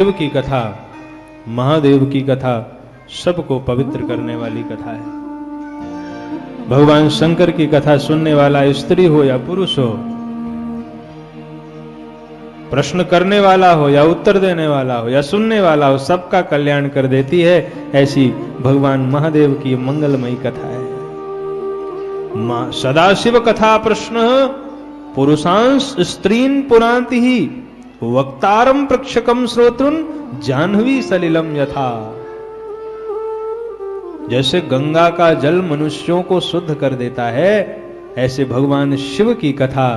शिव की कथा, महादेव की कथा सबको पवित्र करने वाली कथा है। भगवान शंकर की कथा सुनने वाला स्त्री हो या पुरुष हो, प्रश्न करने वाला हो या उत्तर देने वाला हो या सुनने वाला हो, सबका कल्याण कर देती है। ऐसी भगवान महादेव की मंगलमयी कथा है। सदाशिव कथा प्रश्न पुरुषांश स्त्रीन पुरांति ही वक्तारम प्रक्षकम श्रोतृन जाह्नवी सलिलम यथा। जैसे गंगा का जल मनुष्यों को शुद्ध कर देता है, ऐसे भगवान शिव की कथा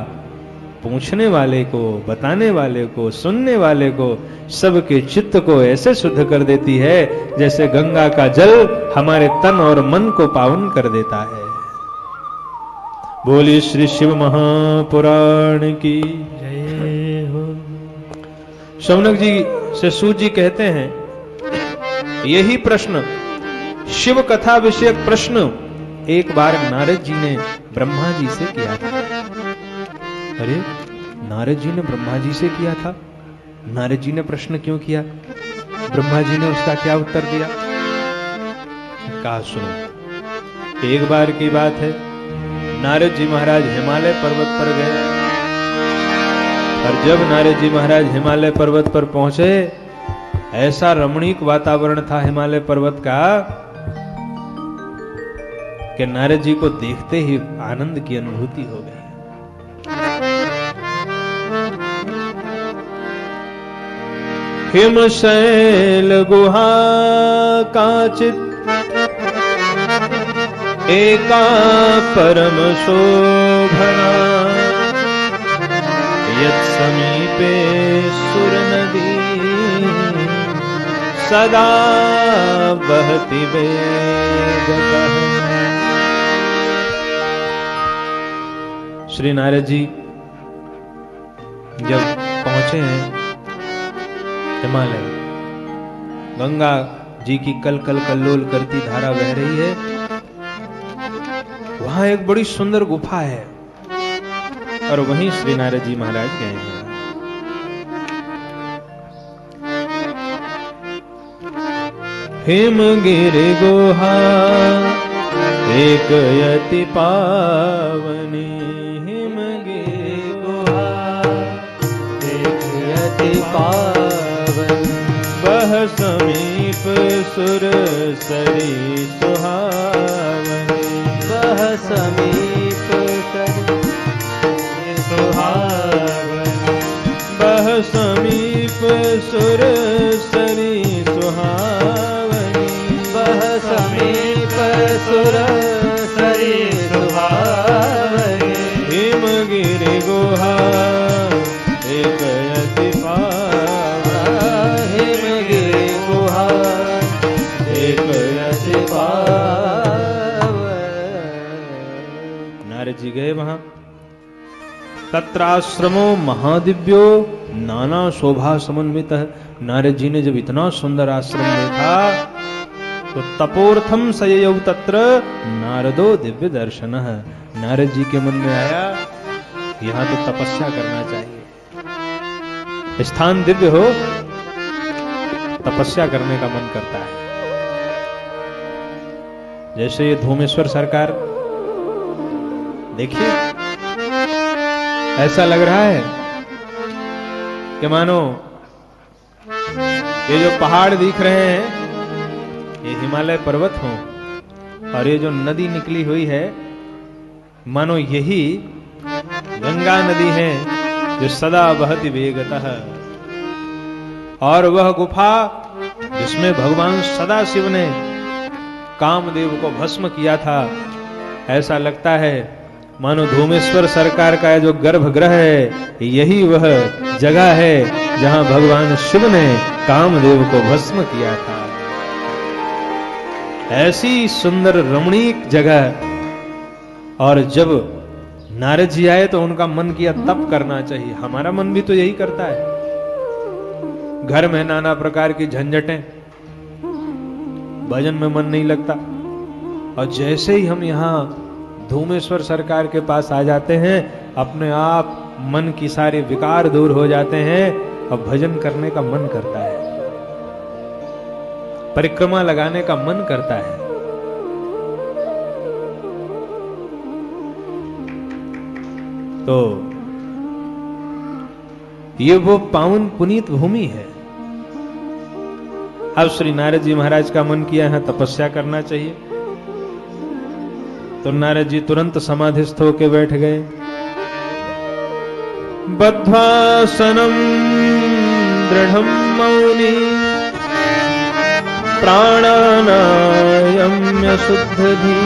पूछने वाले को, बताने वाले को, सुनने वाले को, सबके चित्त को ऐसे शुद्ध कर देती है जैसे गंगा का जल हमारे तन और मन को पावन कर देता है। बोलिए श्री शिव महापुराण की जय हो। शौनक जी से सूत जी कहते हैं, यही प्रश्न, शिव कथा विषयक प्रश्न एक बार नारद जी ने ब्रह्मा जी से किया था। अरे, नारद जी ने ब्रह्मा जी से किया था? नारद जी ने प्रश्न क्यों किया? ब्रह्मा जी ने उसका क्या उत्तर दिया? कहा सुनो। एक बार की बात है, नारद जी महाराज हिमालय पर्वत पर गए और जब नारद जी महाराज हिमालय पर्वत पर पहुंचे, ऐसा रमणीक वातावरण था हिमालय पर्वत का कि नारद जी को देखते ही आनंद की अनुभूति हो गई। हिमशैल गुहा काचित एका परम शोभना, यत् समीपे सुर नदी सदा बहति वेगतः। श्री नारद जी जब पहुंचे हैं हिमालय, गंगा जी की कल कल कल्लोल करती धारा बह रही है, वहां एक बड़ी सुंदर गुफा है और वहीं श्री नारद जी महाराज गए हैं। हिमगिरि गुहा एक यति पावनी, हिमगिरि गुहा एक यति पावनी, बह समीप सुर सरी सुहावनी, बह समीप सरी सुहावनी, बह समीप सुर सरी सुहावनी, बह समीप सुर सरी सुहावनी। हिमगिरि गुहा एक यति पावनी, हिमगिरि गुहा एक यति पावनी। नारद जी गए वहां। तत्राश्रमो महादिव्यो नाना शोभा समन्वितः। नारद जी ने जब इतना सुंदर आश्रम देखा तो तपोर्थम सययौ तत्र नारदो दिव्य दर्शनः। नारद जी के मन में आया, यहां तो तपस्या करना चाहिए। स्थान दिव्य हो, तपस्या करने का मन करता है। जैसे ये धूमेश्वर सरकार, देखिए ऐसा लग रहा है कि मानो ये जो पहाड़ दिख रहे हैं ये हिमालय पर्वत हों, और ये जो नदी निकली हुई है मानो यही गंगा नदी है जो सदा बहति वेगतः। और वह गुफा जिसमें भगवान सदाशिव ने कामदेव को भस्म किया था, ऐसा लगता है मानो धूमेश्वर सरकार का जो गर्भगृह है यही वह जगह है जहां भगवान शिव ने कामदेव को भस्म किया था। ऐसी सुंदर रमणीक जगह। और जब नारद जी आए तो उनका मन किया तप करना चाहिए। हमारा मन भी तो यही करता है। घर में नाना प्रकार की झंझटें, भजन में मन नहीं लगता, और जैसे ही हम यहां धूमेश्वर सरकार के पास आ जाते हैं, अपने आप मन की सारे विकार दूर हो जाते हैं और भजन करने का मन करता है। परिक्रमा लगाने का मन करता है। तो ये वो पावन पुनीत भूमि है। अब श्री नारद जी महाराज का मन किया है तपस्या करना चाहिए, तो नारद जी तुरंत समाधिस्थ होकर बैठ गए। बद्ध्वासनं दृढ़ं मौनि प्राणानायम्य शुद्धधि।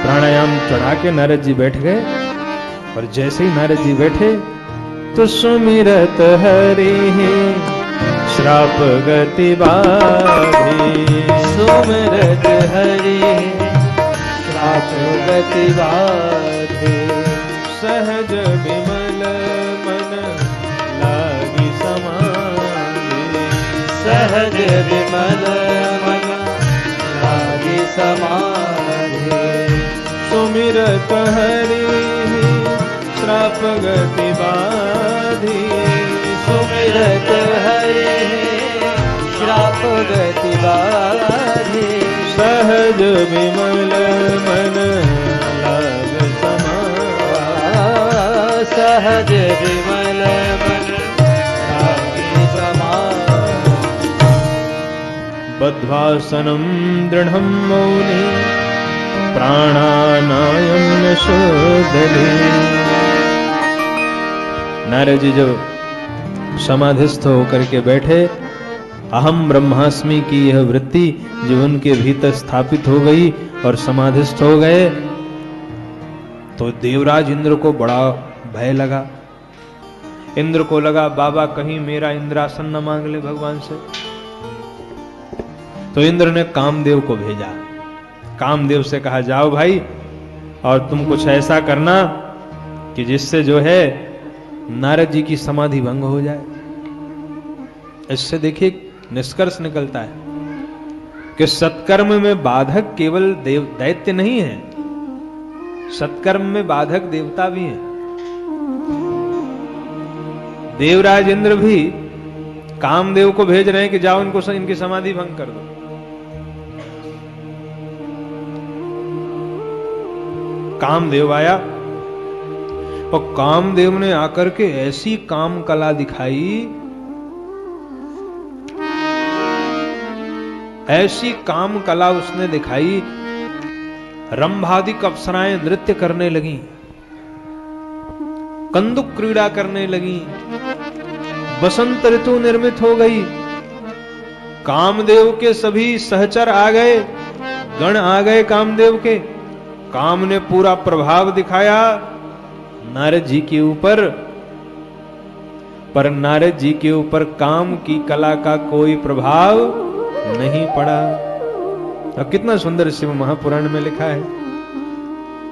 प्राणायाम चढ़ा के नारद जी बैठ गए, और जैसे ही नारद जी बैठे तो सुमिरत हरि श्राप गति बाधे। सुमिरत हरि श्राप गति बाधे। सहज विमल मन लागी समाधि। सहज विमल मन लागी समाधि। सुमिरत हरि श्राप गति बाधि। सुमिरत हरि श्राप गति बाधि। सहज विमल मन लाग समाधि। सहज विमल मन लागी समाधि। बद्ध्वासनं दृढ़ं मौनि प्राणानायम्य शुद्धधि। नारद जी जब समाधिस्थ होकर के बैठे, अहम ब्रह्मास्मि की यह वृत्ति जो उनके भीतर स्थापित हो गई और समाधिस्थ हो गए, तो देवराज इंद्र को बड़ा भय लगा। इंद्र को लगा बाबा कहीं मेरा इंद्रासन न मांग ले भगवान से। तो इंद्र ने कामदेव को भेजा। कामदेव से कहा जाओ भाई, और तुम कुछ ऐसा करना कि जिससे जो है नारद जी की समाधि भंग हो जाए। इससे देखिए निष्कर्ष निकलता है कि सत्कर्म में बाधक केवल दैत्य नहीं है, सत्कर्म में बाधक देवता भी हैं। देवराज इंद्र भी कामदेव को भेज रहे हैं कि जाओ इनको इनकी समाधि भंग कर दो। कामदेव आया, और कामदेव ने आकर के ऐसी काम कला दिखाई, ऐसी काम कला उसने दिखाई, रंभादिक अप्सराएं नृत्य करने लगी, कंदुक क्रीड़ा करने लगी, बसंत ऋतु निर्मित हो गई। कामदेव के सभी सहचर आ गए, गण आ गए कामदेव के। काम ने पूरा प्रभाव दिखाया नारद जी के ऊपर, पर नारद जी के ऊपर काम की कला का कोई प्रभाव नहीं पड़ा। अब कितना सुंदर शिव महापुराण में लिखा है,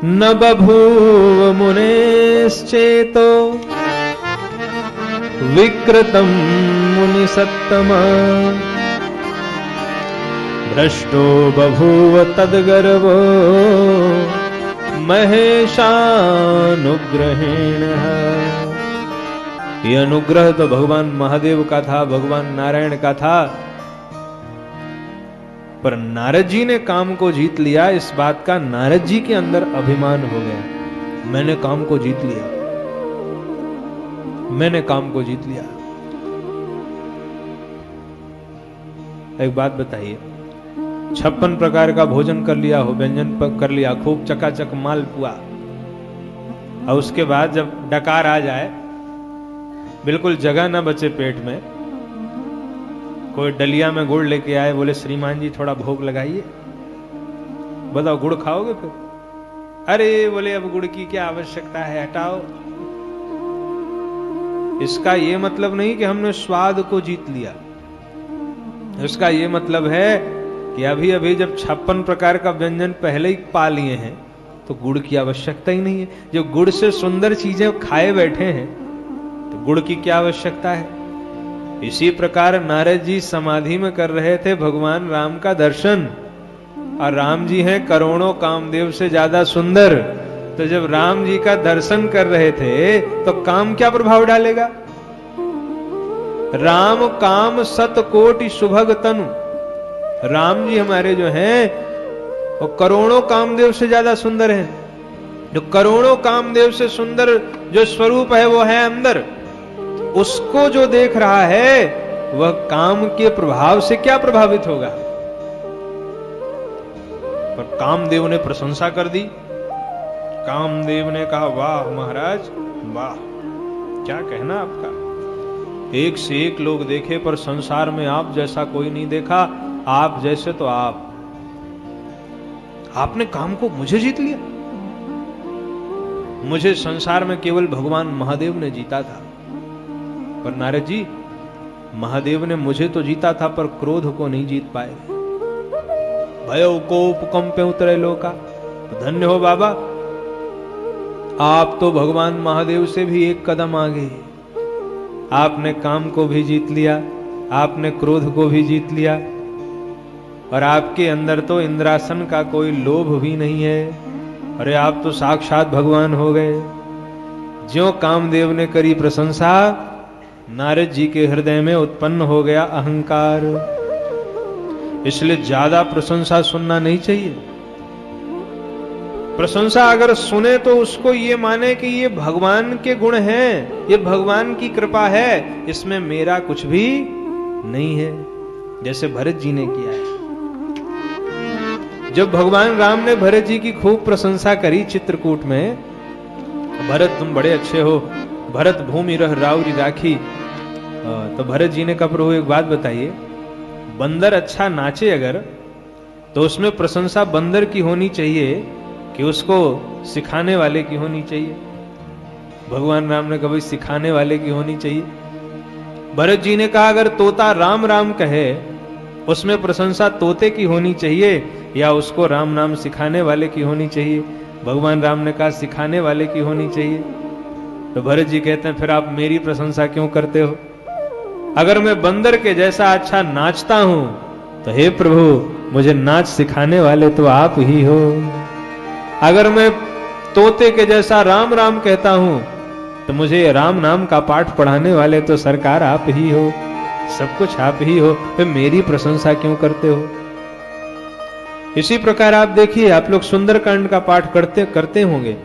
न बभूव मुनेश्चेतो विकृतम मुनि सत्तमा। भ्रष्टो बभूव तद्गर्वो महेशानुग्रहेण। ये अनुग्रह तो भगवान महादेव का था, भगवान नारायण का था, पर नारद जी ने काम को जीत लिया। इस बात का नारद जी के अंदर अभिमान हो गया, मैंने काम को जीत लिया, मैंने काम को जीत लिया। एक बात बताइए, 56 प्रकार का भोजन कर लिया हो, व्यंजन कर लिया, खूब चकाचक मालपुआ, और उसके बाद जब डकार आ जाए, बिल्कुल जगह ना बचे पेट में, कोई डलिया में गुड़ लेके आए, बोले श्रीमान जी थोड़ा भोग लगाइए, बताओ गुड़ खाओगे फिर? अरे बोले अब गुड़ की क्या आवश्यकता है, हटाओ। इसका ये मतलब नहीं कि हमने स्वाद को जीत लिया, इसका ये मतलब है कि अभी अभी जब 56 प्रकार का व्यंजन पहले ही पा लिए हैं तो गुड़ की आवश्यकता ही नहीं है। जो गुड़ से सुंदर चीजें खाए बैठे हैं तो गुड़ की क्या आवश्यकता है। इसी प्रकार नारद जी समाधि में कर रहे थे भगवान राम का दर्शन, और राम जी हैं करोड़ों कामदेव से ज्यादा सुंदर। तो जब राम जी का दर्शन कर रहे थे तो काम क्या प्रभाव डालेगा? राम काम सत कोटि सुभग तनु। राम जी हमारे जो हैं वो करोड़ों कामदेव से ज्यादा सुंदर हैं। जो करोड़ों कामदेव से सुंदर जो स्वरूप है वो है अंदर, उसको जो देख रहा है वह काम के प्रभाव से क्या प्रभावित होगा। पर कामदेव ने प्रशंसा कर दी। कामदेव ने कहा वाह महाराज वाह, क्या कहना आपका। एक से एक लोग देखे पर संसार में आप जैसा कोई नहीं देखा। आप जैसे तो आपने काम को मुझे जीत लिया। मुझे संसार में केवल भगवान महादेव ने जीता था, पर नारद जी महादेव ने मुझे तो जीता था पर क्रोध को नहीं जीत पाए। भयो कोप कंपे उतरे लोका। धन्य हो बाबा, आप तो भगवान महादेव से भी एक कदम आगे। आपने काम को भी जीत लिया, आपने क्रोध को भी जीत लिया, और आपके अंदर तो इंद्रासन का कोई लोभ भी नहीं है। अरे आप तो साक्षात भगवान हो गए। ज्यों कामदेव ने करी प्रशंसा, नारद जी के हृदय में उत्पन्न हो गया अहंकार। इसलिए ज्यादा प्रशंसा सुनना नहीं चाहिए। प्रशंसा अगर सुने तो उसको ये माने कि ये भगवान के गुण हैं, ये भगवान की कृपा है, इसमें मेरा कुछ भी नहीं है। जैसे भरत जी ने किया है। जब भगवान राम ने भरत जी की खूब प्रशंसा करी चित्रकूट में, भरत तुम बड़े अच्छे हो, भरत भूमि रह राउरी राखी, तो भरत जी ने कहा प्रभु एक बात बताइए, बंदर अच्छा नाचे अगर तो उसमें प्रशंसा बंदर की होनी चाहिए कि उसको सिखाने वाले की होनी चाहिए। भगवान राम ने कहा सिखाने वाले की होनी चाहिए। भरत जी ने कहा अगर तोता राम राम कहे उसमें प्रशंसा तोते की होनी चाहिए या उसको राम नाम सिखाने वाले की होनी चाहिए। भगवान राम ने कहा सिखाने वाले की होनी चाहिए। तो भरत जी कहते हैं फिर आप मेरी प्रशंसा क्यों करते हो? अगर मैं बंदर के जैसा अच्छा नाचता हूं तो हे प्रभु मुझे नाच सिखाने वाले तो आप ही हो। अगर मैं तोते के जैसा राम राम कहता हूं तो मुझे राम नाम का पाठ पढ़ाने वाले तो सरकार आप ही हो, सब कुछ आप ही हो, फिर मेरी प्रशंसा क्यों करते हो? इसी प्रकार आप देखिए, आप लोग सुंदरकांड का पाठ करते होंगे,